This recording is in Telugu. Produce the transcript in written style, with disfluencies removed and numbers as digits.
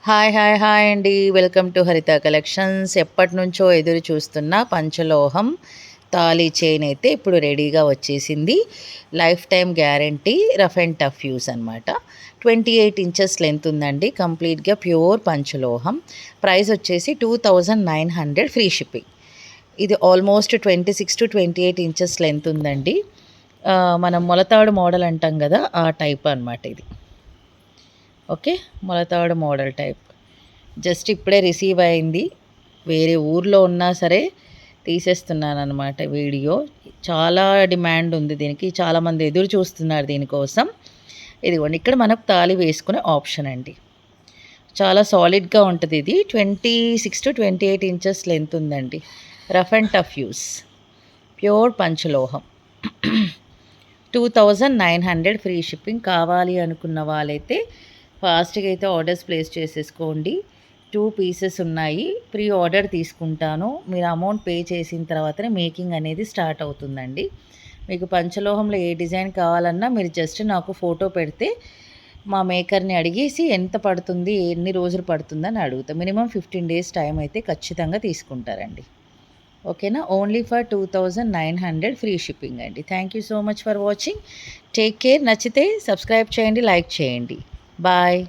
హాయ్ అండి. వెల్కమ్ టు హరిత కలెక్షన్స్. ఎప్పటినుంచో ఎదురు చూస్తున్న పంచలోహం తాళీ చైన్ అయితే ఇప్పుడు రెడీగా వచ్చేసింది. Life time guarantee, rough and tough use అనమాట. 28 ఇంచెస్ లెంత్ ఉందండి. కంప్లీట్గా ప్యూర్ పంచలోహం. ప్రైస్ వచ్చేసి 2900, ఫ్రీ షిప్పింగ్. ఇది ఆల్మోస్ట్ 26 to 28 ఇంచెస్ లెంత్ ఉందండి. మనం మొలతాడు మోడల్ అంటాం కదా, ఆ టైప్ అనమాట ఇది. ఓకే, మొలతాడు మోడల్ టైప్. జస్ట్ ఇప్పుడే రిసీవ్ అయింది. వేరే ఊర్లో ఉన్నా సరే తీసేస్తున్నాను అనమాట వీడియో. చాలా డిమాండ్ ఉంది దీనికి, చాలామంది ఎదురు చూస్తున్నారు దీనికోసం. ఇదిగోండి, ఇక్కడ మనకు తాళి వేసుకునే ఆప్షన్ అండి. చాలా సాలిడ్గా ఉంటుంది ఇది. 26 to 28 ఇంచెస్ లెంత్ ఉందండి. Rough and tough use, pure పంచలోహం. 2900, ఫ్రీ షిప్పింగ్. కావాలి అనుకున్న వాళ్ళైతే ఫాస్ట్గా అయితే ఆర్డర్స్ ప్లేస్ చేసేసుకోండి. 2 పీసెస్ ఉన్నాయి. ప్రీ ఆర్డర్ తీసుకుంటాను. మీరు అమౌంట్ పే చేసిన తర్వాతనే మేకింగ్ అనేది స్టార్ట్ అవుతుందండి. మీకు పంచలోహంలో ఏ డిజైన్ కావాలన్నా మీరు జస్ట్ నాకు ఫోటో పెడితే మా మేకర్ని అడిగేసి ఎంత పడుతుంది, ఎన్ని రోజులు పడుతుందని అడుగుతా. మినిమం 15 days టైం అయితే ఖచ్చితంగా తీసుకుంటారండి. ఓకేనా? ఓన్లీ ఫర్ 2900, ఫ్రీ షిప్పింగ్ అండి. Thank you so much for watching. Take care. నచ్చితే సబ్స్క్రైబ్ చేయండి, లైక్ చేయండి. బాయ్.